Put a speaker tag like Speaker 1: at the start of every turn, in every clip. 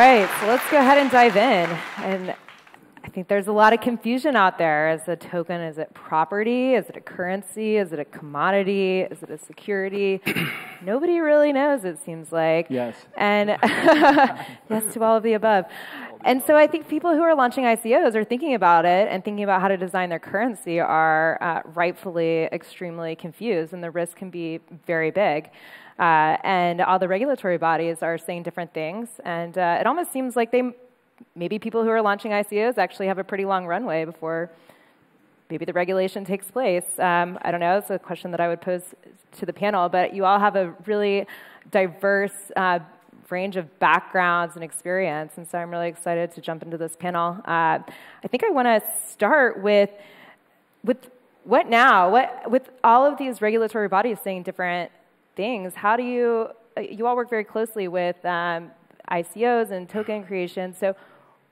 Speaker 1: right, so let's go ahead and dive in. And I think there's a lot of confusion out there. Is a token, is it property? Is it a currency? Is it a commodity? Is it a security? Nobody really knows, it seems like.
Speaker 2: Yes.
Speaker 1: And yes to all of the above. And so I think people who are launching ICOs are thinking about it and thinking about how to design their currency are rightfully extremely confused, and the risk can be very big. And all the regulatory bodies are saying different things, and it almost seems like maybe people who are launching ICOs actually have a pretty long runway before maybe the regulation takes place. I don't know, it's a question that I would pose to the panel, but you all have a really diverse range of backgrounds and experience, and so I'm really excited to jump into this panel. I think I want to start with what now? With all of these regulatory bodies saying different things, how do you all work very closely with ICOs and token creation, so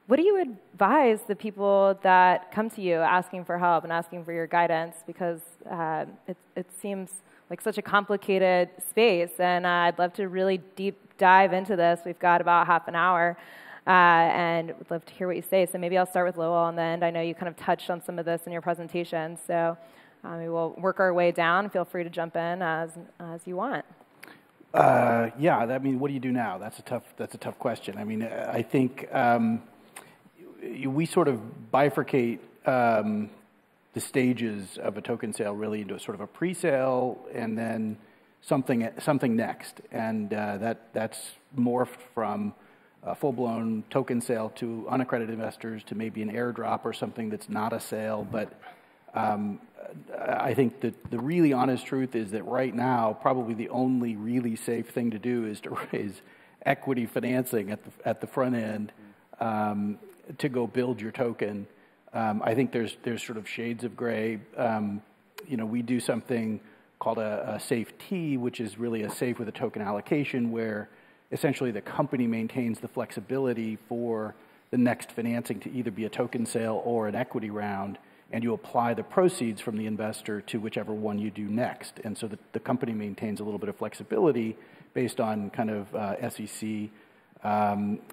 Speaker 1: what do you advise the people that come to you asking for help and asking for your guidance? Because it seems like such a complicated space, and I'd love to really deep dive into this. We've got about half an hour, and would love to hear what you say. So maybe I'll start with Lowell on the end. I know you kind of touched on some of this in your presentation, so we will work our way down. Feel free to jump in as you want.
Speaker 2: Yeah, I mean, what do you do now? That's a tough question. I mean, I think we sort of bifurcate the stages of a token sale really into a sort of a pre-sale and then something next, and that's morphed from a full-blown token sale to unaccredited investors to maybe an airdrop or something that's not a sale. But I think that the really honest truth is that right now, probably the only really safe thing to do is to raise equity financing at the front end to go build your token. I think there's sort of shades of gray. We do something called a safe T, which is really a safe with a token allocation, where essentially the company maintains the flexibility for the next financing to either be a token sale or an equity round, and you apply the proceeds from the investor to whichever one you do next. And so the company maintains a little bit of flexibility based on kind of SEC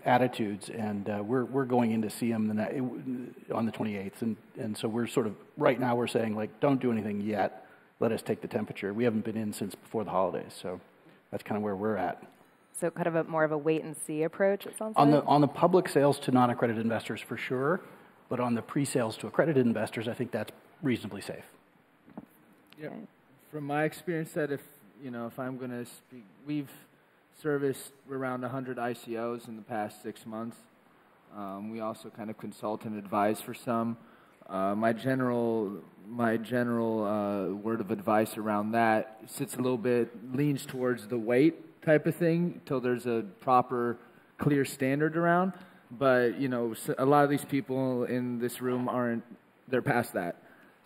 Speaker 2: attitudes, and we're going in to see them on the 28th, and so we're sort of, right now we're saying, like, don't do anything yet, let us take the temperature. We haven't been in since before the holidays, so that's kind of where we're at.
Speaker 1: So kind of more of a wait-and-see approach, it sounds
Speaker 2: like?
Speaker 1: On
Speaker 2: the public sales to non-accredited investors, for sure, but on the pre-sales to accredited investors, I think that's reasonably safe.
Speaker 3: Yeah, from my experience, that if I'm going to speak, we've serviced around 100 ICOs in the past 6 months. We also kind of consult and advise for some. My general word of advice around that leans towards the wait type of thing till there's a proper, clear standard around. But a lot of these people in this room they're past that.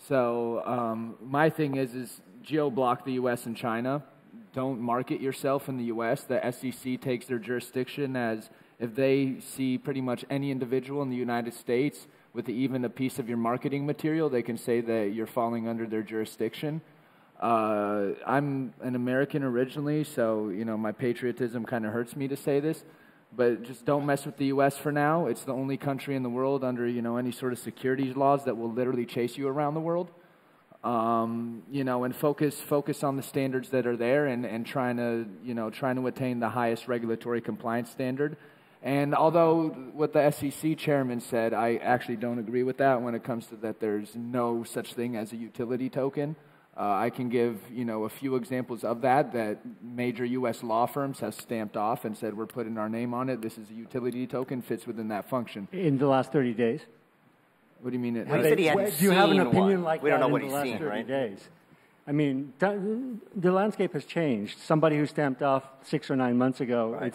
Speaker 3: So my thing is geo-block the U.S. and China. Don't market yourself in the U.S. The SEC takes their jurisdiction as if they see pretty much any individual in the United States with even a piece of your marketing material, they can say that you're falling under their jurisdiction. I'm an American originally, so my patriotism kind of hurts me to say this, but just don't mess with the U.S. for now. It's the only country in the world under any sort of securities laws that will literally chase you around the world. And focus on the standards that are there and trying to attain the highest regulatory compliance standard. And although what the SEC chairman said, I actually don't agree with that when it comes to that there's no such thing as a utility token. I can give, a few examples of that major U.S. law firms have stamped off and said, we're putting our name on it. This is a utility token, fits within that function.
Speaker 2: In the last 30 days?
Speaker 3: What do you mean?
Speaker 4: He said he hadn't
Speaker 2: do you have an opinion
Speaker 4: one.
Speaker 2: like
Speaker 4: we
Speaker 2: that
Speaker 4: don't know
Speaker 2: in
Speaker 4: what
Speaker 2: the
Speaker 4: he's
Speaker 2: last
Speaker 4: seen,
Speaker 2: 30
Speaker 4: right?
Speaker 2: days? I mean, the landscape has changed. Somebody who stamped off 6 or 9 months ago, right.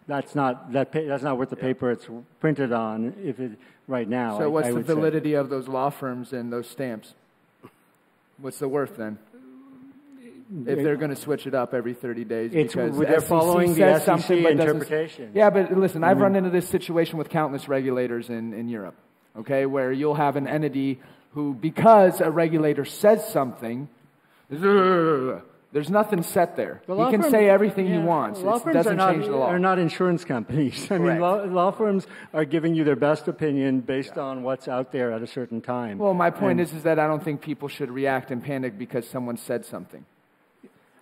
Speaker 2: that's not worth the paper it's printed on. Right now,
Speaker 3: so what's the validity of those law firms and those stamps? What's the worth then? If they're going to switch it up every 30 days, because
Speaker 2: they're following the SEC interpretation.
Speaker 3: Yeah, but listen, I've run into this situation with countless regulators in Europe. Okay, where you'll have an entity who, because a regulator says something, There's nothing set there.
Speaker 4: The
Speaker 3: he can say everything he wants. It doesn't change the law.
Speaker 4: Are not insurance companies. I mean, law firms are giving you their best opinion based on what's out there at a certain time.
Speaker 3: Well, my point is that I don't think people should react and panic because someone said something.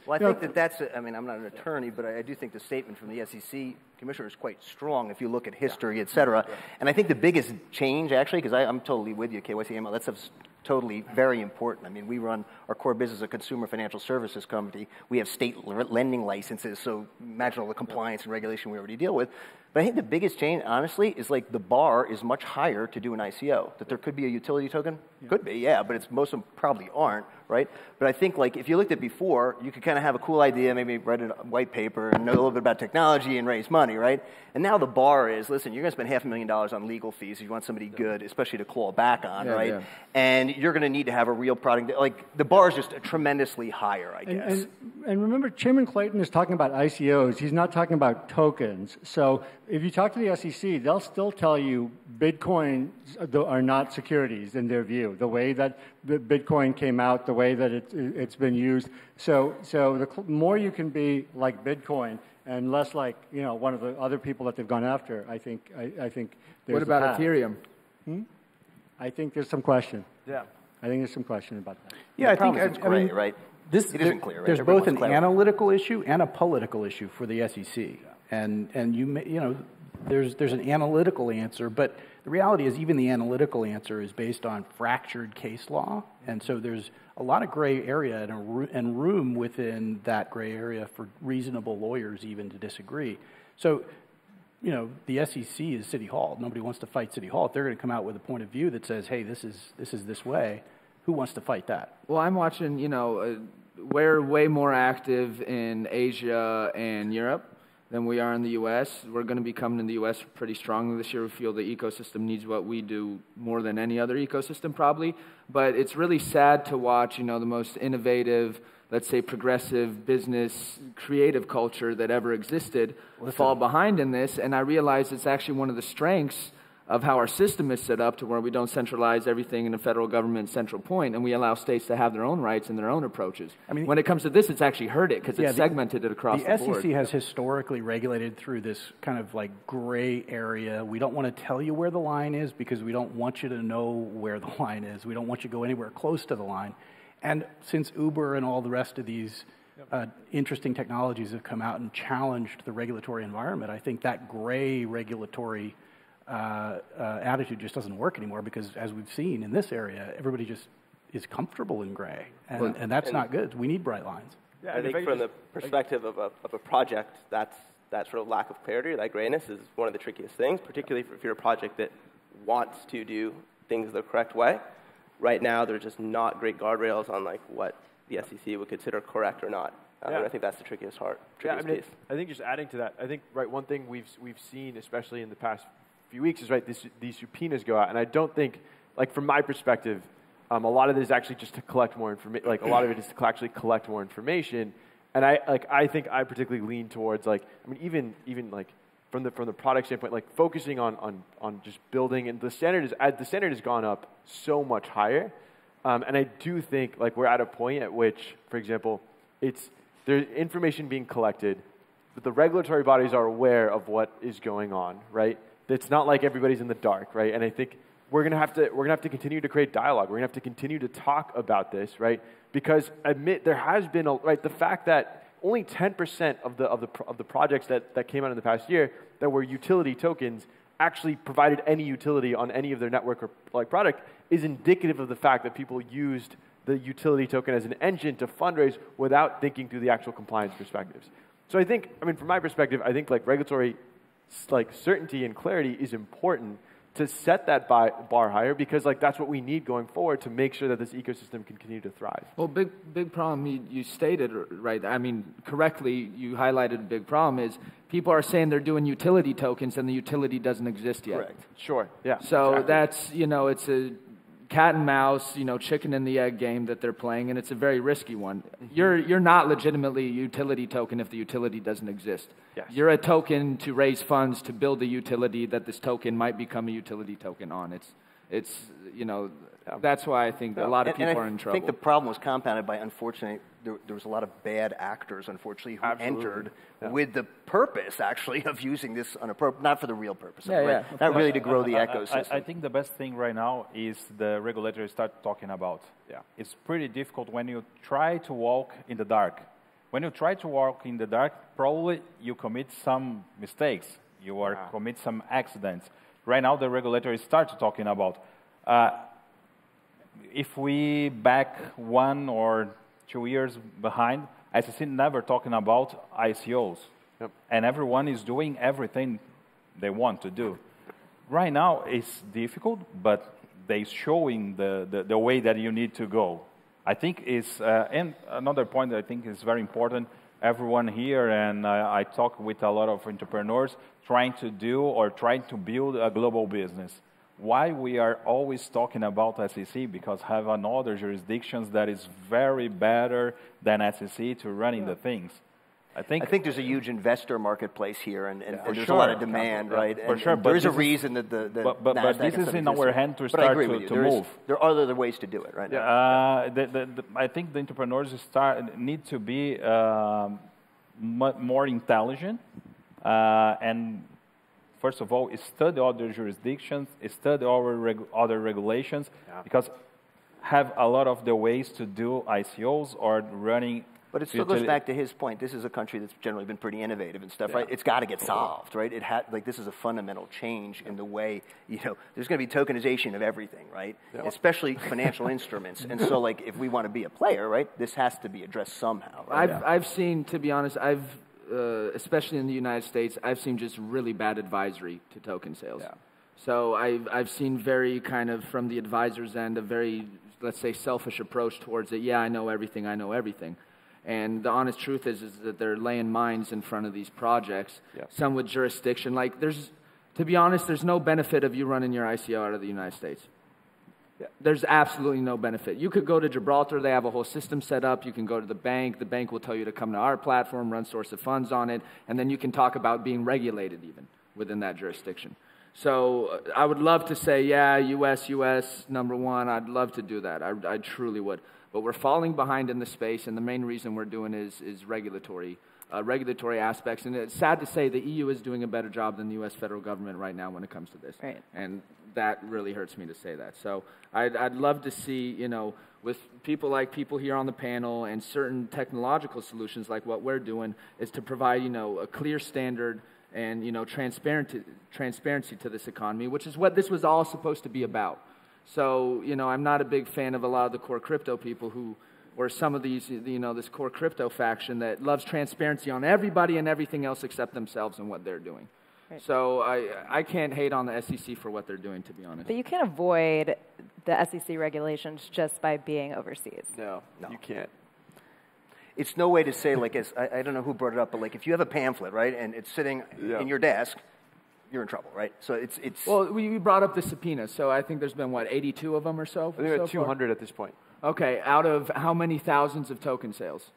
Speaker 5: Well, I think that's, I mean, I'm not an attorney, but I do think the statement from the SEC commissioner is quite strong if you look at history, et cetera. And I think the biggest change, actually, because I'm totally with you, KYC, ML, that stuff's totally very important. I mean, we run our core business, a consumer financial services company. We have state lending licenses, so imagine all the compliance and regulation we already deal with. But I think the biggest change, honestly, is like the bar is much higher to do an ICO. That there could be a utility token? Could be, yeah, but most of them probably aren't, right? But I think, like, if you looked at before, you could kind of have a cool idea, maybe write a white paper and know a little bit about technology and raise money, right? And now the bar is, listen, you're going to spend $500,000 on legal fees if you want somebody good, especially to claw back on, right? Yeah. And you're going to need to have a real product. Like, the bar is just tremendously higher, I guess.
Speaker 4: And remember, Chairman Clayton is talking about ICOs. He's not talking about tokens. So if you talk to the SEC, they'll still tell you Bitcoins are not securities in their view. The way that the Bitcoin came out, the way that it's been used. So the more you can be like Bitcoin and less like, you know, one of the other people that they've gone after, I think there's
Speaker 3: What about Ethereum?
Speaker 4: I think there's some question.
Speaker 3: Yeah.
Speaker 4: I think there's some question about that.
Speaker 2: Yeah, I think
Speaker 5: it's gray, right?
Speaker 2: It
Speaker 5: isn't clear, right?
Speaker 2: There's both an analytical issue and a political issue for the SEC, and you know, there's an analytical answer, but the reality is even the analytical answer is based on fractured case law, and so there's a lot of gray area and room within that gray area for reasonable lawyers even to disagree. So, you know, the SEC is City Hall. Nobody wants to fight City Hall. If they're going to come out with a point of view that says, hey, this is this way, who wants to fight that?
Speaker 3: Well, I'm watching, you know, we're way more active in Asia and Europe than we are in the U.S. We're going to be coming in the U.S. pretty strongly this year. We feel the ecosystem needs what we do more than any other ecosystem probably. But it's really sad to watch, you know, the most innovative, let's say progressive business, creative culture that ever existed fall behind in this. And I realize it's actually one of the strengths of how our system is set up to where we don't centralize everything in a federal government central point, and we allow states to have their own rights and their own approaches. I mean, when it comes to this, it's actually hurt it because it's segmented it across the board.
Speaker 2: The SEC has historically regulated through this kind of like gray area. We don't want to tell you where the line is because we don't want you to know where the line is. We don't want you to go anywhere close to the line. And since Uber and all the rest of these interesting technologies have come out and challenged the regulatory environment, I think that gray regulatory attitude just doesn't work anymore because, as we've seen in this area, everybody just is comfortable in gray, and that's not good. We need bright lines.
Speaker 6: Yeah, I think from the perspective of a project, that sort of lack of clarity, that grayness, is one of the trickiest things, particularly if you're a project that wants to do things the correct way. Right now, there's just not great guardrails on like what the SEC would consider correct or not. And I think that's the trickiest piece.
Speaker 7: I think just adding to that, I think one thing we've seen, especially in the past few weeks, is these subpoenas go out, and I don't think, like from my perspective, a lot of it is actually just to collect more information. Like a lot of it is to actually collect more information, and I think I particularly lean towards even like from the product standpoint, like focusing on just building, and the standard has gone up so much higher, and I do think like we're at a point at which, for example, there's information being collected, but the regulatory bodies are aware of what is going on, right? It's not like everybody's in the dark, right? And I think we're gonna have to continue to create dialogue. We're gonna have to continue to talk about this, right? Because there has been the fact that only 10% of the projects that came out in the past year that were utility tokens actually provided any utility on any of their network or like product is indicative of the fact that people used the utility token as an engine to fundraise without thinking through the actual compliance perspectives. So I think, from my perspective, I think like regulatory certainty and clarity is important to set that bar higher because that's what we need going forward to make sure that this ecosystem can continue to thrive.
Speaker 3: Well, big problem you stated, right? Correctly, you highlighted a big problem is people are saying they're doing utility tokens and the utility doesn't exist yet.
Speaker 7: Correct. Sure. Yeah.
Speaker 3: So that's, it's a cat and mouse, chicken and the egg game that they're playing, and it's a very risky one. Mm-hmm. You're not legitimately a utility token if the utility doesn't exist. Yes. You're a token to raise funds to build a utility that this token might become a utility token on. It's That's why I think that a lot of people are in trouble.
Speaker 5: I think the problem was compounded by, unfortunately, there was a lot of bad actors, unfortunately, who entered with the purpose, actually, of using this not for the real purpose, not really to grow the ecosystem.
Speaker 8: I think the best thing right now is the regulators start talking about. Yeah. It's pretty difficult when you try to walk in the dark. When you try to walk in the dark, probably you commit some mistakes. You commit some accidents. Right now, the regulators start talking about if we back 1 or 2 years behind, SEC never talking about ICOs. Yep. And everyone is doing everything they want to do. Right now, it's difficult, but they're showing the way that you need to go. I think is, and another point that I think is very important, everyone here, and I talk with a lot of entrepreneurs trying to build a global business. Why we are always talking about SEC? Because have another jurisdictions that is very better than SEC to running the things. I think
Speaker 5: there's a huge investor marketplace here, and there's a lot of demand, right?
Speaker 8: For sure,
Speaker 5: there is a reason that the
Speaker 8: but this is in our hand to start to move.
Speaker 5: There are other ways to do it, right?
Speaker 8: I think the entrepreneurs need to be more intelligent and. First of all, study other jurisdictions, study other regulations, because have a lot of the ways to do ICOs or running.
Speaker 5: But it still goes back to his point. This is a country that's generally been pretty innovative and stuff, right? It's got to get solved, right? This is a fundamental change in the way, there's going to be tokenization of everything, right? Yeah. Especially financial instruments. And so, if we want to be a player, right, this has to be addressed somehow. Right?
Speaker 3: I've seen, to be honest, especially in the United States, I've seen just really bad advisory to token sales. Yeah. So I've seen very kind of from the advisor's end a very, let's say, selfish approach towards it. Yeah, I know everything. And the honest truth is that they're laying mines in front of these projects, some with jurisdiction. To be honest, there's no benefit of you running your ICO out of the United States. Yeah. There's absolutely no benefit. You could go to Gibraltar. They have a whole system set up. You can go to the bank. The bank will tell you to come to our platform, run source of funds on it, and then you can talk about being regulated even within that jurisdiction. So I would love to say, US, number one. I'd love to do that. I truly would. But we're falling behind in the space, and the main reason we're doing is regulatory aspects. And it's sad to say the EU is doing a better job than the U.S. federal government right now when it comes to this.
Speaker 1: Right.
Speaker 3: And that really hurts me to say that. So I'd love to see, with people here on the panel and certain technological solutions like what we're doing, is to provide, a clear standard and, transparency to this economy, which is what this was all supposed to be about. So, I'm not a big fan of a lot of the core crypto people or some of these, this core crypto faction that loves transparency on everybody and everything else except themselves and what they're doing. Right. So I can't hate on the SEC for what they're doing, to be honest.
Speaker 1: But you can't avoid the SEC regulations just by being overseas.
Speaker 7: No, you can't.
Speaker 5: It's no way to say, I don't know who brought it up, but if you have a pamphlet, right, and it's sitting in your desk, you're in trouble, right? So it's.
Speaker 3: Well, we brought up the subpoenas, so I think there's been 82 of them or so.
Speaker 7: I think 200 at this point.
Speaker 3: Okay, out of how many thousands of token sales?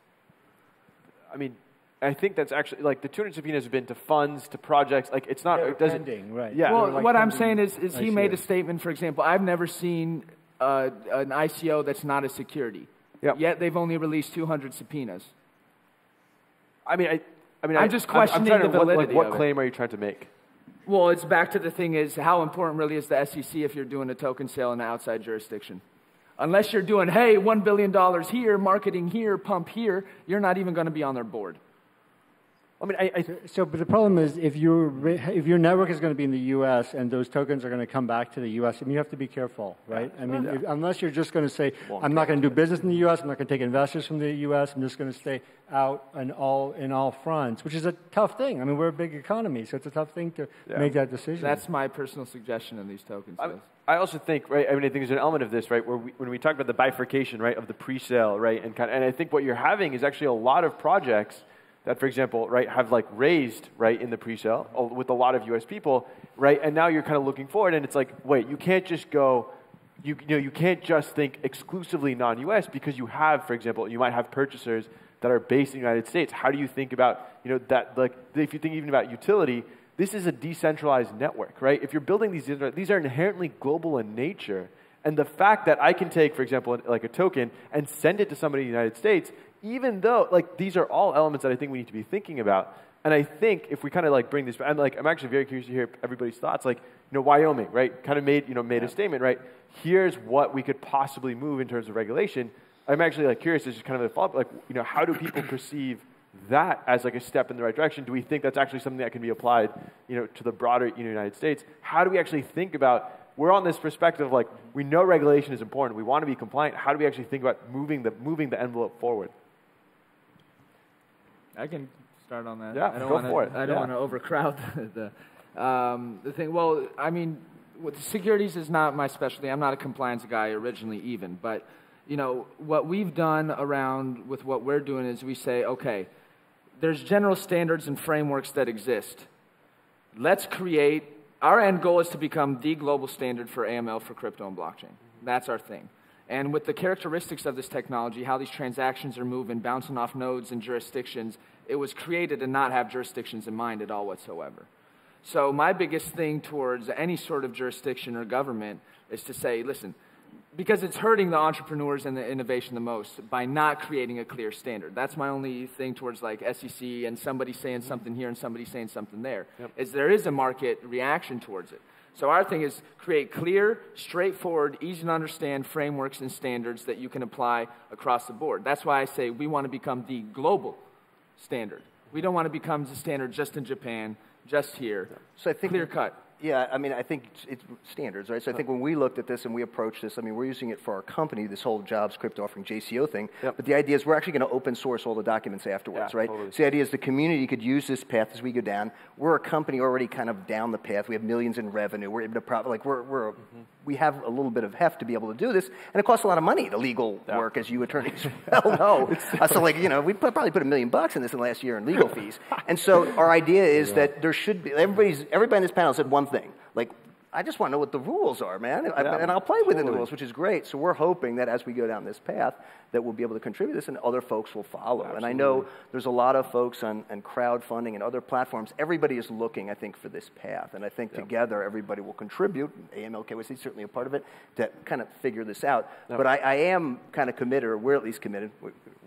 Speaker 7: I mean, I think that's actually the 200 subpoenas have been to funds, to projects. It's not. It doesn't.
Speaker 4: Pending, right?
Speaker 3: Yeah. Well, what I'm saying is he made a statement. For example, I've never seen an ICO that's not a security. Yep. Yet they've only released 200 subpoenas.
Speaker 7: I'm
Speaker 3: just questioning the validity.
Speaker 7: What claim are you trying to make?
Speaker 3: Well, it's back to the thing is how important really is the SEC if you're doing a token sale in an outside jurisdiction? Unless you're doing, hey, $1 billion here, marketing here, pump here, you're not even going to be on their board.
Speaker 4: But the problem is if your network is going to be in the U.S. and those tokens are going to come back to the U.S., you have to be careful, right? Unless you're just going to say, I'm not going to do business in the U.S., I'm not going to take investors from the U.S., I'm just going to stay out in all fronts, which is a tough thing. We're a big economy, so it's a tough thing to make that decision.
Speaker 3: That's my personal suggestion in these tokens.
Speaker 7: I also think, right, I think there's an element of this, right, where when we talk about the bifurcation, right, of the pre-sale, right, and I think what you're having is actually a lot of projects that, for example, right, have raised, right, in the pre-sale with a lot of U.S. people, right, and now you're kind of looking forward, and it's wait, you can't just go, you can't just think exclusively non-U.S. because you have, for example, you might have purchasers that are based in the United States. How do you think about, that, if you think even about utility, this is a decentralized network, right? If you're building these are inherently global in nature, And the fact that I can take, for example, like a token and send it to somebody in the United States, even though, like, these are all elements that I think we need to be thinking about. And I think if we kind of like bring this, I'm actually very curious to hear everybody's thoughts. Like, Wyoming, right, kind of made a statement, right? Here's what we could possibly move in terms of regulation. I'm actually like curious, this is kind of a follow-up, like, how do people perceive that as like a step in the right direction? Do we think that's actually something that can be applied, to the broader United States? How do we actually think about, we're on this perspective of like, we know regulation is important, we want to be compliant. How do we actually think about moving the envelope forward?
Speaker 3: I can start on that.
Speaker 7: Yeah,
Speaker 3: I don't
Speaker 7: go
Speaker 3: wanna,
Speaker 7: for it.
Speaker 3: I don't want to overcrowd the thing. Well, I mean, with securities is not my specialty. I'm not a compliance guy originally even, but what we've done around with what we're doing is we say, okay, there's general standards and frameworks that exist. Let's create, our end goal is to become the global standard for AML for crypto and blockchain. That's our thing. And with the characteristics of this technology, how these transactions are moving, bouncing off nodes and jurisdictions, it was created to not have jurisdictions in mind at all whatsoever. So my biggest thing towards any sort of jurisdiction or government is to say, listen, because it's hurting the entrepreneurs and the innovation the most by not creating a clear standard. That's my only thing towards like SEC and somebody saying something here and somebody saying something there, is there is a market reaction towards it. So our thing is create clear, straightforward, easy to understand frameworks and standards that you can apply across the board. That's why I say we want to become the global standard. We don't want to become the standard just in Japan, just here.
Speaker 5: So I think
Speaker 3: clear cut.
Speaker 5: Yeah, I mean, I think it's standards, right? So I think when we looked at this and we approached this, I mean, we're using it for our company, this whole jobs crypto offering JCO thing. But the idea is we're actually going to open source all the documents afterwards, right?
Speaker 7: Totally.
Speaker 5: So the idea is the community could use this path as we go down. We're a company already kind of down the path. We have millions in revenue. We're able to we have a little bit of heft to be able to do this, and it costs a lot of money, the legal work, as you attorneys well know. So like, we probably put $1 million in this in the last year in legal fees. And so our idea is that there should be, everybody in this panel said one thing, like, I just want to know what the rules are, man, and I'll play within the rules, which is great. So we're hoping that as we go down this path, that we'll be able to contribute this and other folks will follow. Absolutely. And I know there's a lot of folks on crowdfunding and other platforms. Everybody is looking, I think, for this path. And I think together everybody will contribute. AML KYC is certainly a part of it to kind of figure this out. But I am kind of committed, or we're at least committed.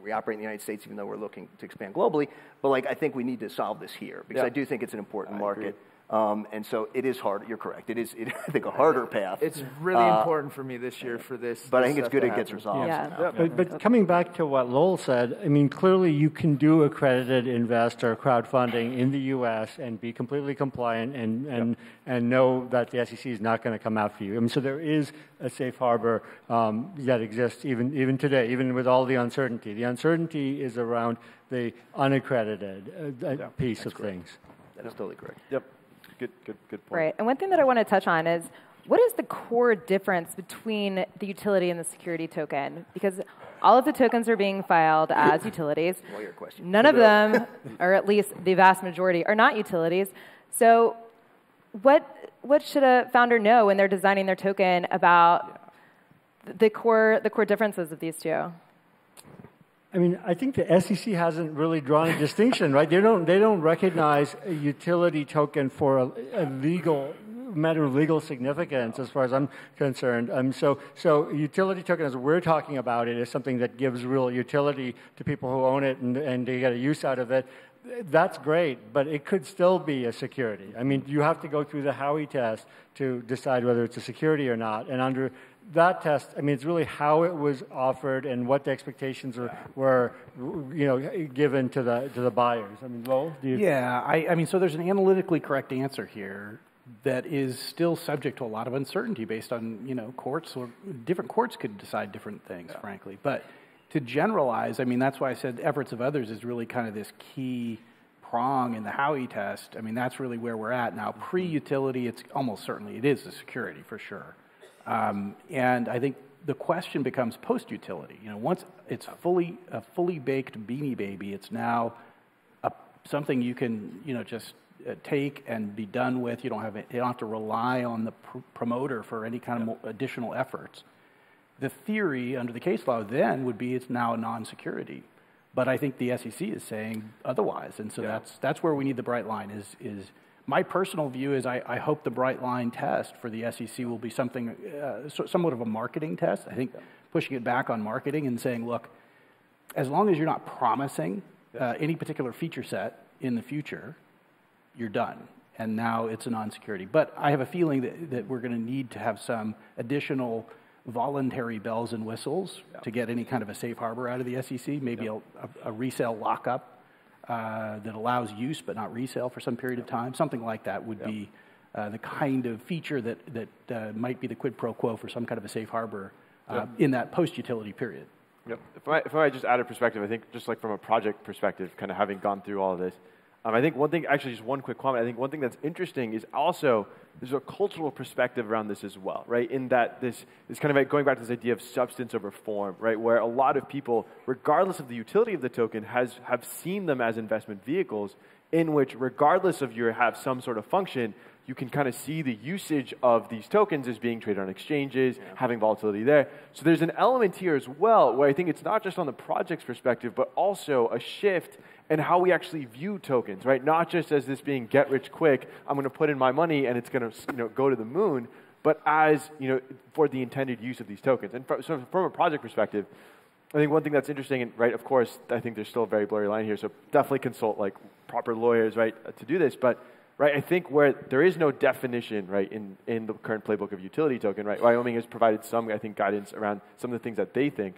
Speaker 5: We operate in the United States even though we're looking to expand globally. But like, I think we need to solve this here because I do think it's an important market. And so it is hard. You're correct. It is, I think, a harder path.
Speaker 3: It's really important for me this year for this.
Speaker 5: But I think it's good it gets resolved.
Speaker 1: Yeah.
Speaker 4: But coming back to what Lowell said, I mean, clearly you can do accredited investor crowdfunding in the U.S. and be completely compliant and know that the SEC is not going to come after you. I mean, so there is a safe harbor that exists even today, even with all the uncertainty. The uncertainty is around the unaccredited piece of things.
Speaker 5: That is totally correct.
Speaker 7: Yep. Good point.
Speaker 1: Right. And one thing that I want to touch on is, what is the core difference between the utility and the security token? Because all of the tokens are being filed as utilities.
Speaker 5: Lawyer question.
Speaker 1: None of them, or at least the vast majority, are not utilities. So what should a founder know when they're designing their token about the core differences of these two?
Speaker 4: I mean, I think the SEC hasn't really drawn a distinction, right? They don't recognize a utility token for a legal matter of legal significance, as far as I'm concerned. So utility token, as we're talking about it, is something that gives real utility to people who own it and they get a use out of it. That's great, but it could still be a security. I mean, you have to go through the Howey test to decide whether it's a security or not. And under that test, I mean, it's really how it was offered and what the expectations were given to the buyers. I mean, Lowell, do you?
Speaker 2: Yeah, I mean, so there's an analytically correct answer here that is still subject to a lot of uncertainty based on, courts, or different courts could decide different things, frankly. But to generalize, I mean, that's why I said efforts of others is really kind of this key prong in the Howey test. I mean, that's really where we're at now. Pre-utility, it's almost certainly, it is a security for sure. And I think the question becomes post-utility. Once it's a fully baked Beanie Baby, it's now something you can, just take and be done with. You don't have to rely on the promoter for any kind of additional efforts. The theory under the case law then would be it's now a non-security. But I think the SEC is saying otherwise. And so that's where we need the bright line is My personal view is I hope the bright line test for the SEC will be something, somewhat of a marketing test. I think pushing it back on marketing and saying, look, as long as you're not promising any particular feature set in the future, you're done. And now it's a non-security. But I have a feeling that we're going to need to have some additional voluntary bells and whistles to get any kind of a safe harbor out of the SEC, maybe a resale lockup that allows use but not resale for some period of time. Something like that would be the kind of feature that might be the quid pro quo for some kind of a safe harbor in that post-utility period.
Speaker 7: Yep. If I just add a perspective, I think just like from a project perspective, kind of having gone through all of this, I think one thing, actually just one quick comment, I think one thing that's interesting is also there's a cultural perspective around this as well, right? In that this is kind of like going back to this idea of substance over form, right? Where a lot of people, regardless of the utility of the token, have seen them as investment vehicles in which regardless of your have some sort of function, you can kind of see the usage of these tokens as being traded on exchanges, having volatility there. So there's an element here as well where I think it's not just on the project's perspective, but also a shift in how we actually view tokens, right? Not just as this being get rich quick, I'm going to put in my money and it's going to go to the moon, but as for the intended use of these tokens. And so from a project perspective, I think one thing that's interesting, and right, of course, I think there's still a very blurry line here, so definitely consult like proper lawyers, right, to do this. But right, I think where there is no definition, right, in the current playbook of utility token, right, Wyoming has provided some, I think, guidance around some of the things that they think.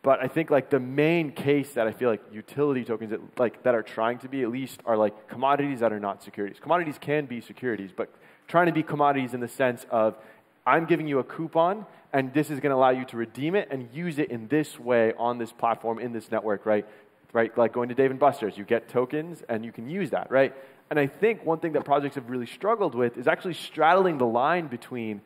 Speaker 7: But I think like the main case that I feel like utility tokens that are trying to be at least are like commodities that are not securities. Commodities can be securities, but trying to be commodities in the sense of I'm giving you a coupon and this is going to allow you to redeem it and use it in this way on this platform, in this network, right? Right, like going to Dave & Buster's, you get tokens and you can use that, right? And I think one thing that projects have really struggled with is actually straddling the line between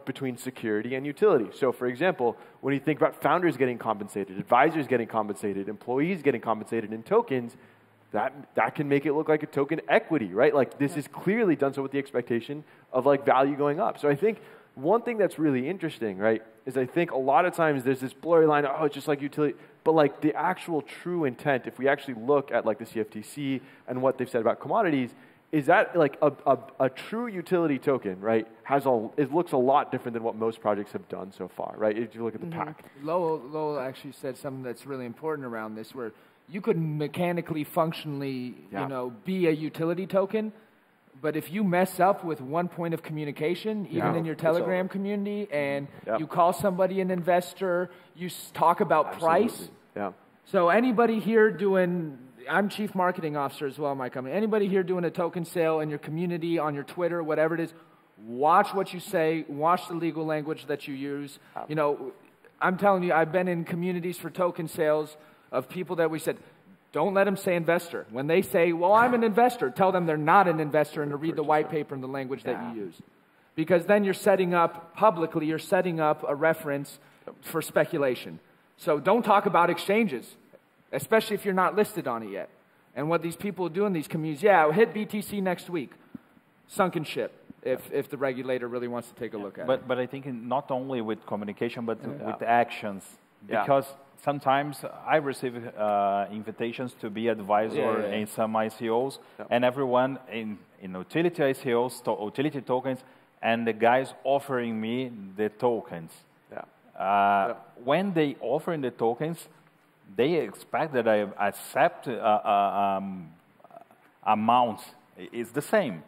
Speaker 7: between security and utility. So for example, when you think about founders getting compensated, advisors getting compensated, employees getting compensated in tokens, that can make it look like a token equity, right? Like this is clearly done so with the expectation of like value going up. So I think one thing that's really interesting, right, is I think a lot of times there's this blurry line, oh, it's just like utility, but like the actual true intent, if we actually look at like the CFTC and what they've said about commodities, is that like a true utility token, right, it looks a lot different than what most projects have done so far, right, if you look at the pack.
Speaker 3: Lowell actually said something that's really important around this, where you could mechanically, functionally, be a utility token, but if you mess up with one point of communication, even in your Telegram community, and you call somebody an investor, you talk about price.
Speaker 7: Yeah.
Speaker 3: So anybody here doing, I'm chief marketing officer as well in my company, anybody here doing a token sale in your community, on your Twitter, whatever it is, watch what you say, watch the legal language that you use. I'm telling you, I've been in communities for token sales of people that we said, don't let them say investor. When they say, well, I'm an investor, tell them they're not an investor and to read the white paper and the language that you use. Because then you're setting up, publicly, you're setting up a reference for speculation. So don't talk about exchanges, especially if you're not listed on it yet. And what these people do in these communities, hit BTC next week. Sunken ship, if the regulator really wants to take a look at it.
Speaker 8: But I think not only with communication, but with actions. Because sometimes I receive invitations to be advisor in some ICOs, and everyone in utility ICOs, utility tokens, and the guys offering me the tokens. When they offer the tokens, they expect that I accept amounts. It's the same.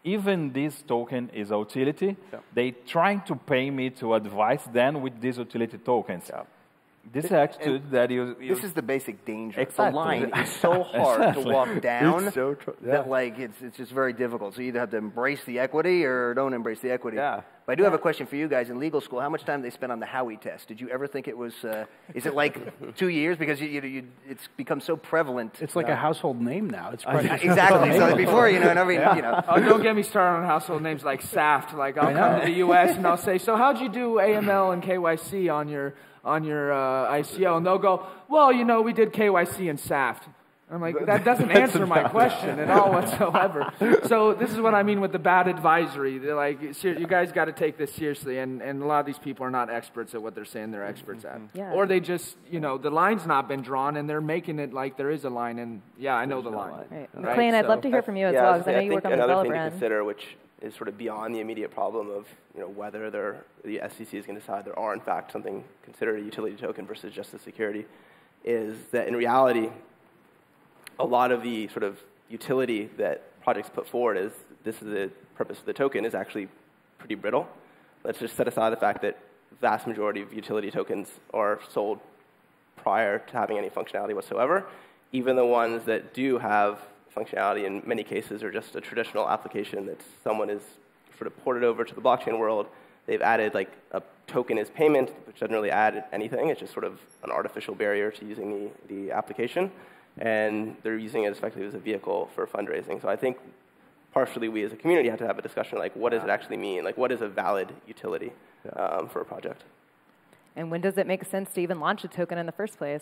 Speaker 8: Even this token is a utility. They trying to pay me to advise them with these utility tokens. This attitude that
Speaker 5: this is the basic danger.
Speaker 8: Exactly.
Speaker 5: The line is so hard to walk down that like it's just very difficult. So you either have to embrace the equity or don't embrace the equity. But I do have a question for you guys. In legal school, how much time did they spend on the Howey test? Did you ever think it was? Is it like 2 years? Because it's become so prevalent.
Speaker 2: It's like a household name now. It's
Speaker 5: exactly. So before
Speaker 3: Oh, don't get me started on household names like Saft. Like I'll come to the U.S. and I'll say, so how'd you do AML and KYC on your ICO? And they'll go, well, we did KYC and Saft. I'm like, that doesn't answer my question at all whatsoever. So this is what I mean with the bad advisory. They're like, you guys got to take this seriously. And a lot of these people are not experts at what they're saying they're experts at.
Speaker 1: Yeah.
Speaker 3: Or they just, the line's not been drawn, and they're making it like there is a line. And, yeah, I know the line.
Speaker 1: Right. MacLane, I'd love to hear from you as well, because I know you work on the developer
Speaker 6: thing to
Speaker 1: end.
Speaker 6: consider, which is sort of beyond the immediate problem of whether the SEC is going to decide there are, in fact, something considered a utility token versus just a security, is that in reality, a lot of the sort of utility that projects put forward is this is the purpose of the token is actually pretty brittle. Let's just set aside the fact that the vast majority of utility tokens are sold prior to having any functionality whatsoever. Even the ones that do have functionality in many cases are just a traditional application that someone is sort of ported over to the blockchain world. They've added like a token as payment, which doesn't really add anything. It's just sort of an artificial barrier to using the application. And they're using it effectively as a vehicle for fundraising. So I think partially we as a community have to have a discussion like what does it actually mean? Like what is a valid utility for a project?
Speaker 1: And when does it make sense to even launch a token in the first place?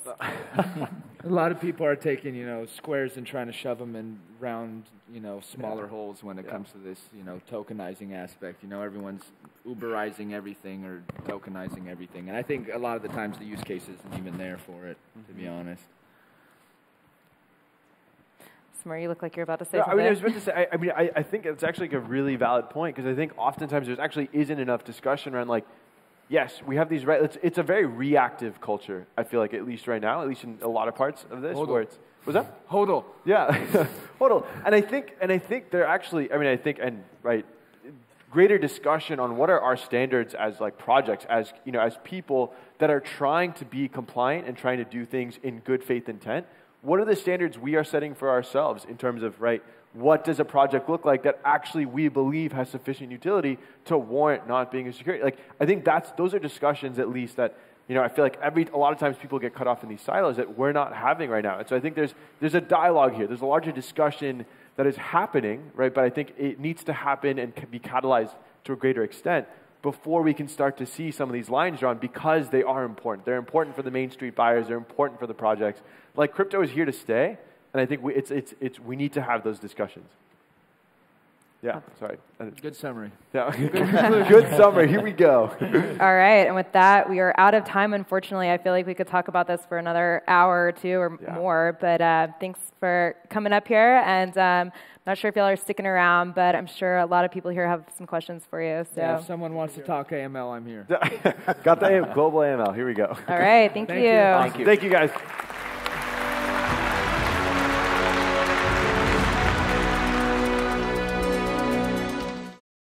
Speaker 3: A lot of people are taking, squares and trying to shove them in round, smaller holes when it comes to this, tokenizing aspect. Everyone's Uberizing everything or tokenizing everything. And I think a lot of the times the use case isn't even there for it, to be honest.
Speaker 1: Simar, you look like you're about to say something.
Speaker 7: I was about to say, I think it's actually a really valid point, because I think oftentimes there actually isn't enough discussion around, like, yes, we have these rights. It's a very reactive culture, I feel like, at least right now, at least in a lot of parts of this.
Speaker 3: Hodl.
Speaker 7: What's that?
Speaker 3: Hodl.
Speaker 7: Yeah, hodl. And I think they're actually, greater discussion on what are our standards as like projects, as as people that are trying to be compliant and trying to do things in good faith intent. What are the standards we are setting for ourselves in terms of, what does a project look like that actually we believe has sufficient utility to warrant not being a security? Like, I think those are discussions at least that, I feel like a lot of times people get cut off in these silos that we're not having right now. And so I think there's a dialogue here. There's a larger discussion that is happening, right? But I think it needs to happen and be catalyzed to a greater extent before we can start to see some of these lines drawn, because they are important. They're important for the Main Street buyers. They're important for the projects. Like, crypto is here to stay, and I think we need to have those discussions. Yeah, sorry.
Speaker 3: Good summary.
Speaker 7: Yeah, good summary. Here we go.
Speaker 1: All right, and with that, we are out of time, unfortunately. I feel like we could talk about this for another hour or two or more, but thanks for coming up here, and not sure if y'all are sticking around, but I'm sure a lot of people here have some questions for you. So
Speaker 3: if someone wants to talk AML, I'm here.
Speaker 7: Got the global AML. Here we go.
Speaker 1: All right, thank you.
Speaker 7: Thank you, guys.